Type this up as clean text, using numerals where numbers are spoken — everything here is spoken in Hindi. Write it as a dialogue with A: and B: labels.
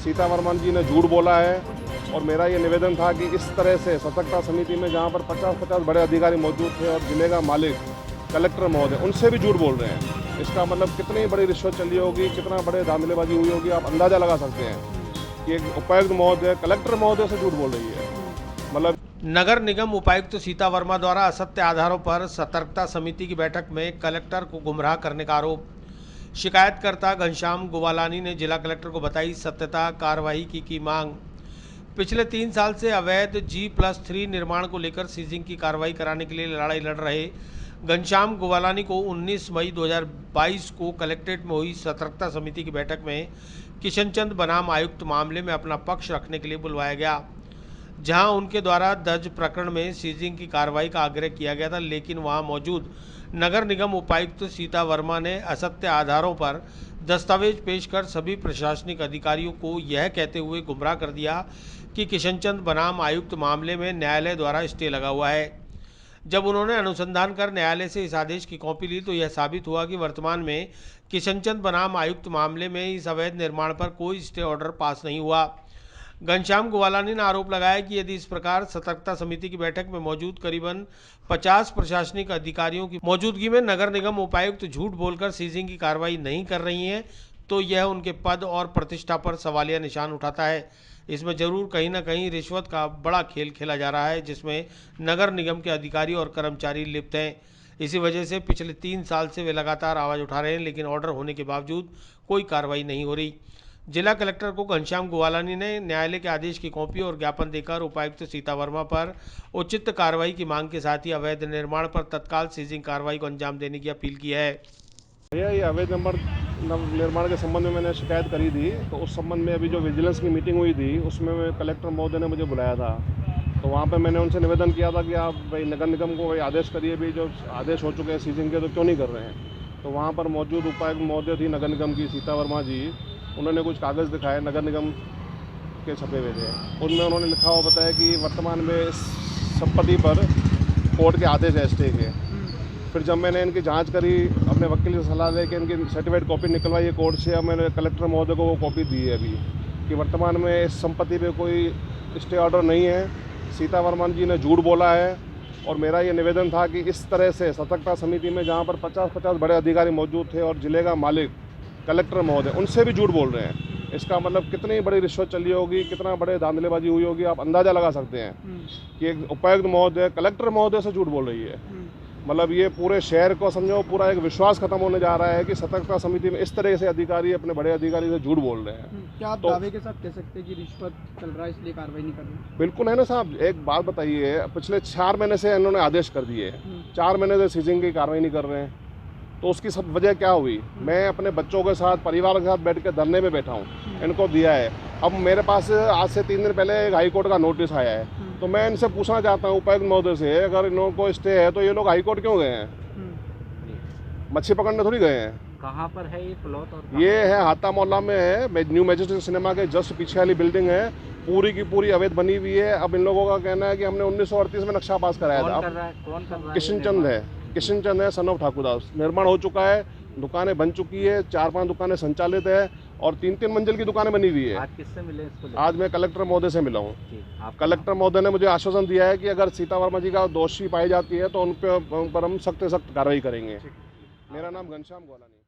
A: सीता वर्मा जी ने झूठ बोला है और मेरा ये निवेदन था कि इस तरह से सतर्कता समिति में जहाँ पर 50-50 बड़े अधिकारी मौजूद थे और जिले का मालिक कलेक्टर महोदय उनसे भी झूठ बोल रहे हैं। इसका मतलब कितनी बड़ी रिश्वत चली होगी, कितना बड़े धांधलेबाजी हुई होगी, आप अंदाज़ा लगा सकते हैं कि एक उपायुक्त महोदय कलेक्टर महोदय से झूठ बोल रही है। मतलब
B: नगर निगम उपायुक्त सीता वर्मा द्वारा असत्य आधारों पर सतर्कता समिति की बैठक में कलेक्टर को गुमराह करने का आरोप। शिकायतकर्ता घनश्याम गुवालानी ने जिला कलेक्टर को बताई सत्यता कार्रवाई की मांग। पिछले 3 साल से अवैध G+3 निर्माण को लेकर सीजिंग की कार्रवाई कराने के लिए लड़ाई लड़ रहे घनश्याम गुवालानी को 19 मई 2022 को कलेक्ट्रेट में हुई सतर्कता समिति की बैठक में किशनचंद बनाम आयुक्त मामले में अपना पक्ष रखने के लिए बुलवाया गया, जहां उनके द्वारा दर्ज प्रकरण में सीजिंग की कार्रवाई का आग्रह किया गया था। लेकिन वहां मौजूद नगर निगम उपायुक्त सीता वर्मा ने असत्य आधारों पर दस्तावेज पेश कर सभी प्रशासनिक अधिकारियों को यह कहते हुए गुमराह कर दिया कि किशनचंद बनाम आयुक्त मामले में न्यायालय द्वारा स्टे लगा हुआ है। जब उन्होंने अनुसंधान कर न्यायालय से इस आदेश की कॉपी ली तो यह साबित हुआ कि वर्तमान में किशनचंद बनाम आयुक्त मामले में इस अवैध निर्माण पर कोई स्टे ऑर्डर पास नहीं हुआ। घनश्याम गुवालानी ने आरोप लगाया कि यदि इस प्रकार सतर्कता समिति की बैठक में मौजूद करीबन 50 प्रशासनिक अधिकारियों की मौजूदगी में नगर निगम उपायुक्त झूठ बोलकर सीजिंग की कार्रवाई नहीं कर रही हैं, तो यह उनके पद और प्रतिष्ठा पर सवालिया निशान उठाता है। इसमें जरूर कहीं ना कहीं रिश्वत का बड़ा खेल खेला जा रहा है, जिसमें नगर निगम के अधिकारी और कर्मचारी लिप्त हैं। इसी वजह से पिछले 3 साल से वे लगातार आवाज़ उठा रहे हैं, लेकिन ऑर्डर होने के बावजूद कोई कार्रवाई नहीं हो रही। जिला कलेक्टर को घनश्याम गुवालानी ने न्यायालय के आदेश की कॉपी और ज्ञापन देकर उपायुक्त सीता वर्मा पर उचित कार्रवाई की मांग के साथ ही अवैध निर्माण पर तत्काल सीजिंग कार्रवाई को अंजाम देने की अपील की है।
A: भैया ये अवैध निर्माण के संबंध में मैंने शिकायत करी थी, तो उस संबंध में अभी जो विजिलेंस की मीटिंग हुई थी उसमें कलेक्टर महोदय ने मुझे बुलाया था। तो वहाँ पे मैंने उनसे निवेदन किया था कि आप भाई नगर निगम को भाई आदेश करिए, भी जो आदेश हो चुके हैं सीजिंग के तो क्यों नहीं कर रहे हैं। तो वहाँ पर मौजूद उपायुक्त महोदय थी नगर निगम की सीता वर्मा जी, उन्होंने कुछ कागज़ दिखाए नगर निगम के छपे हुए थे। उनमें उन्होंने लिखा हुआ बताया कि वर्तमान में इस संपत्ति पर कोर्ट के आदेश है स्टे के। फिर जब मैंने इनकी जांच करी, अपने वकील से सलाह लेके इनकी सर्टिफिकेट कॉपी निकलवाई है कोर्ट से, अब मैंने कलेक्टर महोदय को वो कॉपी दी है अभी कि वर्तमान में इस संपत्ति पे कोई स्टे ऑर्डर नहीं है। सीता वर्मा जी ने झूठ बोला है और मेरा ये निवेदन था कि इस तरह से सतर्कता समिति में जहाँ पर 50-50 बड़े अधिकारी मौजूद थे और जिले का मालिक कलेक्टर महोदय उनसे भी झूठ बोल रहे हैं। इसका मतलब कितनी बड़ी रिश्वत चली होगी, कितना बड़े धांधलेबाजी हुई होगी, आप अंदाज़ा लगा सकते हैं कि एक उपायुक्त महोदय कलेक्टर महोदय से झूठ बोल रही है। मतलब ये पूरे शहर को समझो पूरा एक विश्वास खत्म होने जा रहा है कि सतर्कता समिति में इस तरह से अधिकारी अपने बड़े अधिकारी से झूठ बोल रहे हैं।
C: क्या आप दावे के साथ कह सकते हैं कि रिश्वत चल रहा है इसलिए कार्रवाई नहीं कर रहे?
A: बिल्कुल है ना साहब। एक बात बताइए, पिछले 4 महीने से इन्होंने आदेश कर दिए, 4 महीने से सीजिंग की कार्रवाई नहीं कर रहे हैं, तो उसकी सब वजह क्या हुई? मैं अपने बच्चों के साथ परिवार के साथ बैठ के धरने में बैठा हूँ, इनको दिया है। अब मेरे पास आज से 3 दिन पहले एक हाईकोर्ट का नोटिस आया है, तो मैं इनसे पूछना चाहता हूँ उपायुक्त महोदय से, अगर इन लोगों को स्टे है तो ये लोग हाईकोर्ट क्यों गए हैं? मच्छी पकड़ने थोड़ी गए हैं।
D: कहाँ पर है ये प्लॉट? और
A: ये है हाता मोहल्ला में है, न्यू मैजेस्टिक सिनेमा के जस्ट पीछे वाली बिल्डिंग है, पूरी की पूरी अवैध बनी हुई है। अब इन लोगों का कहना है कि हमने 1938 में नक्शा पास कराया था।
D: कौन कर रहा है?
A: किशनचंद है, किशनचंद है, सन ऑफ ठाकुरदास। निर्माण हो चुका है, दुकानें बन चुकी है, 4-5 दुकानें संचालित है और 3-3 मंजिल की दुकानें बनी हुई है।
D: आज किससे मिले इसको?
A: आज मैं कलेक्टर महोदय से मिला हूँ। कलेक्टर महोदय ने मुझे आश्वासन दिया है कि अगर सीता वर्मा जी का दोषी पाई जाती है तो उन पर हम सख्त से सख्त कार्रवाई करेंगे। मेरा नाम घनश्याम गुवालानी है।